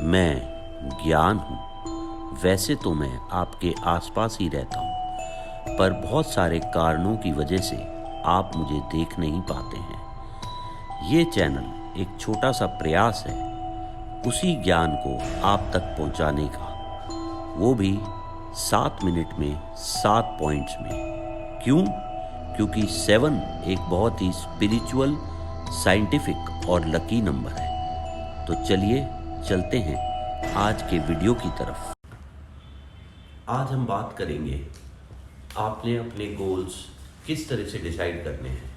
मैं ज्ञान हूँ। वैसे तो मैं आपके आसपास ही रहता हूँ, पर बहुत सारे कारणों की वजह से आप मुझे देख नहीं पाते हैं। ये चैनल एक छोटा सा प्रयास है उसी ज्ञान को आप तक पहुँचाने का, वो भी 7 मिनट में 7 पॉइंट्स में। क्यों? क्योंकि 7 एक बहुत ही स्पिरिचुअल, साइंटिफिक और लकी नंबर है। तो चलिए चलते हैं आज के वीडियो की तरफ। आज हम बात करेंगे आपने अपने गोल्स किस तरह से डिसाइड करने हैं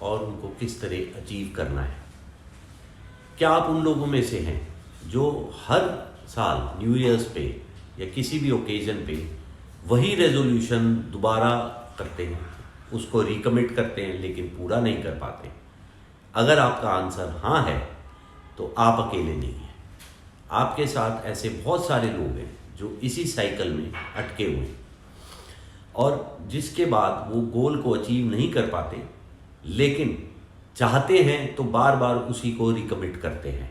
और उनको किस तरह अचीव करना है। क्या आप उन लोगों में से हैं जो हर साल न्यू ईयर्स पे या किसी भी ओकेजन पे वही रेजोल्यूशन दोबारा करते हैं, उसको रिकमिट करते हैं लेकिन पूरा नहीं कर पाते? अगर आपका आंसर हाँ है तो आप अकेले नहीं हैं। आपके साथ ऐसे बहुत सारे लोग हैं जो इसी साइकिल में अटके हुए हैं और जिसके बाद वो गोल को अचीव नहीं कर पाते, लेकिन चाहते हैं तो बार बार उसी को रिकमिट करते हैं।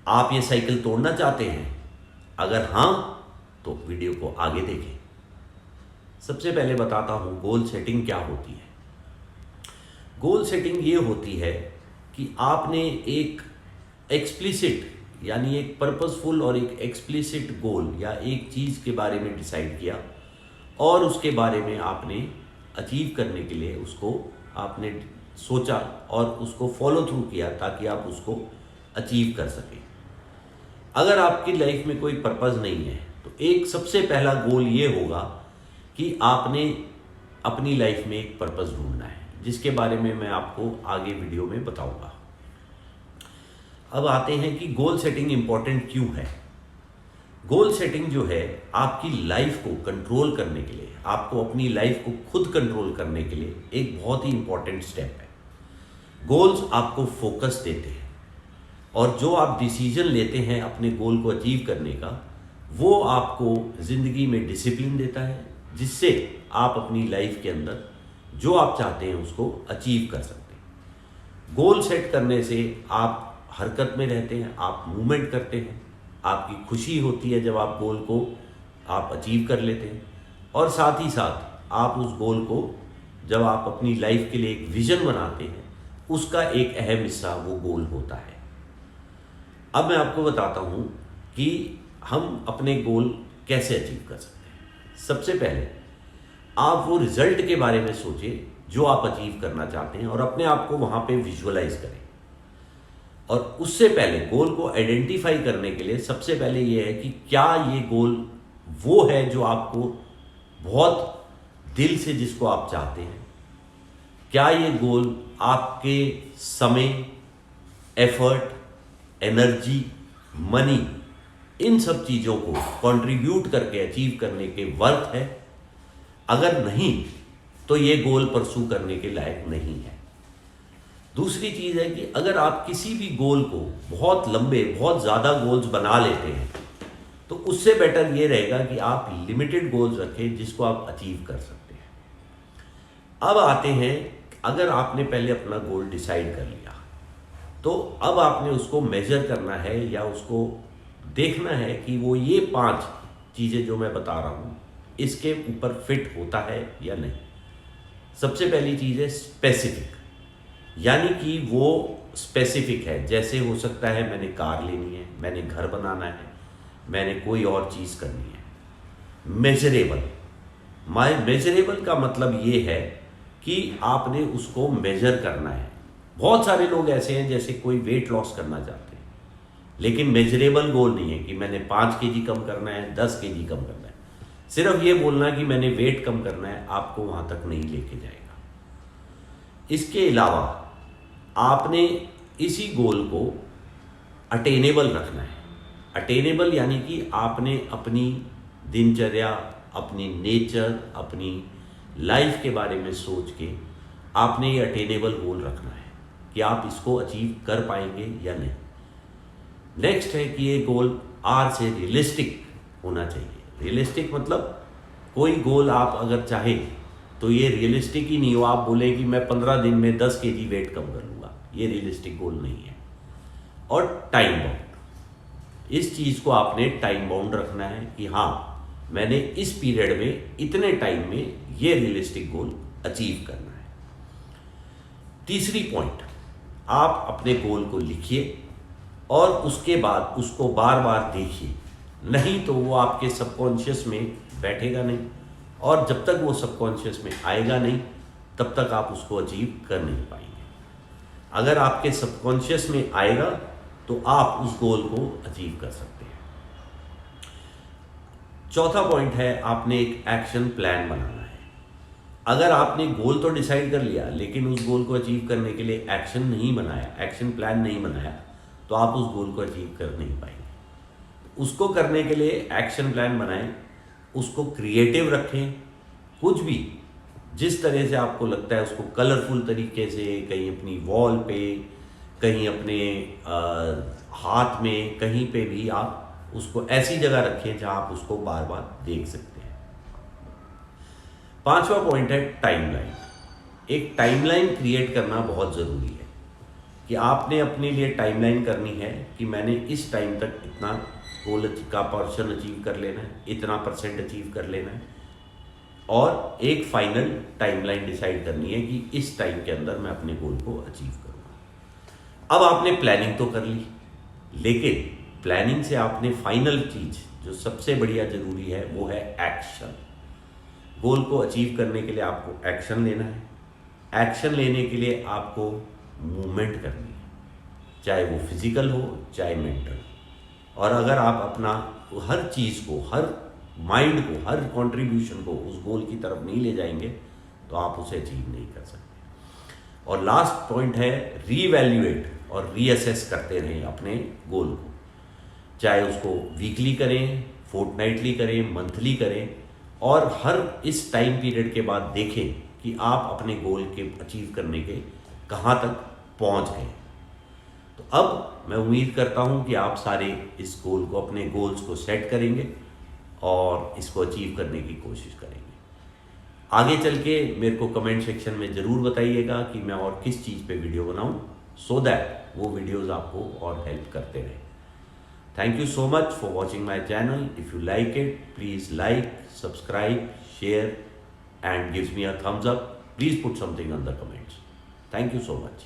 आप ये साइकिल तोड़ना चाहते हैं? अगर हाँ तो वीडियो को आगे देखें। सबसे पहले बताता हूं गोल सेटिंग क्या होती है। गोल सेटिंग ये होती है कि आपने एक एक्सप्लिसिट यानी एक पर्पसफुल और एक एक्सप्लिसिट गोल या एक चीज़ के बारे में डिसाइड किया और उसके बारे में आपने अचीव करने के लिए उसको आपने सोचा और उसको फॉलो थ्रू किया ताकि आप उसको अचीव कर सकें। अगर आपकी लाइफ में कोई पर्पस नहीं है तो एक सबसे पहला गोल ये होगा कि आपने अपनी लाइफ में एक पर्पस ढूंढना है, जिसके बारे में मैं आपको आगे वीडियो में बताऊंगा। अब आते हैं कि गोल सेटिंग इंपॉर्टेंट क्यों है। गोल सेटिंग जो है आपकी लाइफ को कंट्रोल करने के लिए, आपको अपनी लाइफ को खुद कंट्रोल करने के लिए एक बहुत ही इंपॉर्टेंट स्टेप है। गोल्स आपको फोकस देते हैं और जो आप डिसीजन लेते हैं अपने गोल को अचीव करने का, वो आपको ज़िंदगी में डिसिप्लिन देता है, जिससे आप अपनी लाइफ के अंदर जो आप चाहते हैं उसको अचीव कर सकते हैं। गोल सेट करने से आप हरकत में रहते हैं, आप मूवमेंट करते हैं, आपकी खुशी होती है जब आप गोल को आप अचीव कर लेते हैं, और साथ ही साथ आप उस गोल को जब आप अपनी लाइफ के लिए एक विजन बनाते हैं, उसका एक अहम हिस्सा वो गोल होता है। अब मैं आपको बताता हूँ कि हम अपने गोल कैसे अचीव कर सकते हैं। सबसे पहले आप वो रिजल्ट के बारे में सोचिए जो आप अचीव करना चाहते हैं और अपने आप को वहाँ पे विजुअलाइज करें। और उससे पहले गोल को आइडेंटिफाई करने के लिए सबसे पहले ये है कि क्या ये गोल वो है जो आपको बहुत दिल से, जिसको आप चाहते हैं। क्या ये गोल आपके समय, एफर्ट, एनर्जी, मनी, इन सब चीज़ों को कंट्रीब्यूट करके अचीव करने के वर्थ है? अगर नहीं तो ये गोल परसू करने के लायक नहीं है। दूसरी चीज़ है कि अगर आप किसी भी गोल को बहुत लंबे, बहुत ज़्यादा गोल्स बना लेते हैं तो उससे बेटर ये रहेगा कि आप लिमिटेड गोल्स रखें जिसको आप अचीव कर सकते हैं। अब आते हैं, अगर आपने पहले अपना गोल डिसाइड कर लिया तो अब आपने उसको मेजर करना है या उसको देखना है कि वो ये 5 चीज़ें जो मैं बता रहा हूँ इसके ऊपर फिट होता है या नहीं। सबसे पहली चीज़ है स्पेसिफिक, यानी कि वो स्पेसिफिक है। जैसे हो सकता है मैंने कार लेनी है, मैंने घर बनाना है, मैंने कोई और चीज़ करनी है। मेजरेबल, मेजरेबल का मतलब ये है कि आपने उसको मेजर करना है। बहुत सारे लोग ऐसे हैं जैसे कोई वेट लॉस करना चाहते हैं, लेकिन मेजरेबल गोल नहीं है कि मैंने 5 केजी कम करना है, 10 केजी कम करना है। सिर्फ ये बोलना कि मैंने वेट कम करना है आपको वहाँ तक नहीं लेके जाएगा। इसके अलावा आपने इसी गोल को अटेनेबल रखना है। अटेनेबल यानी कि आपने अपनी दिनचर्या, अपनी नेचर, अपनी लाइफ के बारे में सोच के आपने ये अटेनेबल गोल रखना है कि आप इसको अचीव कर पाएंगे या नहीं। नेक्स्ट है कि ये गोल आर से रियलिस्टिक होना चाहिए। रियलिस्टिक मतलब कोई गोल आप अगर चाहें तो ये रियलिस्टिक ही नहीं हो, आप बोले कि मैं 15 दिन में 10 केजी वेट कम कर लूँगा, ये रियलिस्टिक गोल नहीं है। और टाइम बाउंड, इस चीज़ को आपने टाइम बाउंड रखना है कि हाँ, मैंने इस पीरियड में इतने टाइम में ये रियलिस्टिक गोल अचीव करना है। तीसरी पॉइंट, आप अपने गोल को लिखिए और उसके बाद उसको बार बार देखिए, नहीं तो वो आपके सबकॉन्शियस में बैठेगा नहीं, और जब तक वो सबकॉन्शियस में आएगा नहीं तब तक आप उसको अचीव कर नहीं पाएंगे। अगर आपके सबकॉन्शियस में आएगा तो आप उस गोल को अचीव कर सकते हैं। चौथा पॉइंट है, आपने एक एक्शन प्लान बनाना है। अगर आपने गोल तो डिसाइड कर लिया लेकिन उस गोल को अचीव करने के लिए एक्शन नहीं बनाया, एक्शन प्लान नहीं बनाया, तो आप उस गोल को अचीव कर नहीं पाएंगे। उसको करने के लिए एक्शन प्लान बनाएं, उसको क्रिएटिव रखें, कुछ भी जिस तरह से आपको लगता है उसको कलरफुल तरीके से, कहीं अपनी वॉल पे, कहीं अपने हाथ में, कहीं पे भी आप उसको ऐसी जगह रखें जहां आप उसको बार बार देख सकते हैं। पांचवा पॉइंट है टाइमलाइन। एक टाइमलाइन क्रिएट करना बहुत ज़रूरी है कि आपने अपने लिए टाइमलाइन करनी है कि मैंने इस टाइम तक इतना गोल का पर्सन अचीव कर लेना है, इतना परसेंट अचीव कर लेना है, और एक फाइनल टाइमलाइन डिसाइड करनी है कि इस टाइम के अंदर मैं अपने गोल को अचीव करूँगा। अब आपने प्लानिंग तो कर ली, लेकिन प्लानिंग से आपने फाइनल चीज़ जो सबसे बढ़िया ज़रूरी है वो है एक्शन। गोल को अचीव करने के लिए आपको एक्शन लेना है। एक्शन लेने के लिए आपको मूवमेंट करनी है, चाहे वो फिजिकल हो चाहे मेंटल। और अगर आप अपना हर चीज़ को, हर माइंड को, हर कंट्रीब्यूशन को उस गोल की तरफ नहीं ले जाएंगे तो आप उसे अचीव नहीं कर सकते। और लास्ट पॉइंट है, रीवैल्यूएट और रीअसेस करते रहें अपने गोल को, चाहे उसको वीकली करें, फोर्टनाइटली करें, मंथली करें, और हर इस टाइम पीरियड के बाद देखें कि आप अपने गोल के अचीव करने के कहाँ तक पहुँच गए। तो अब मैं उम्मीद करता हूँ कि आप सारे इस गोल को, अपने गोल्स को सेट करेंगे और इसको अचीव करने की कोशिश करेंगे। आगे चल के मेरे को कमेंट सेक्शन में ज़रूर बताइएगा कि मैं और किस चीज़ पे वीडियो बनाऊं, सो दैट वो वीडियोस आपको और हेल्प करते रहें। Thank you so much for watching my channel. If you like it, please like, subscribe, share and gives me a thumbs up. Please put something on the comments. Thank you so much.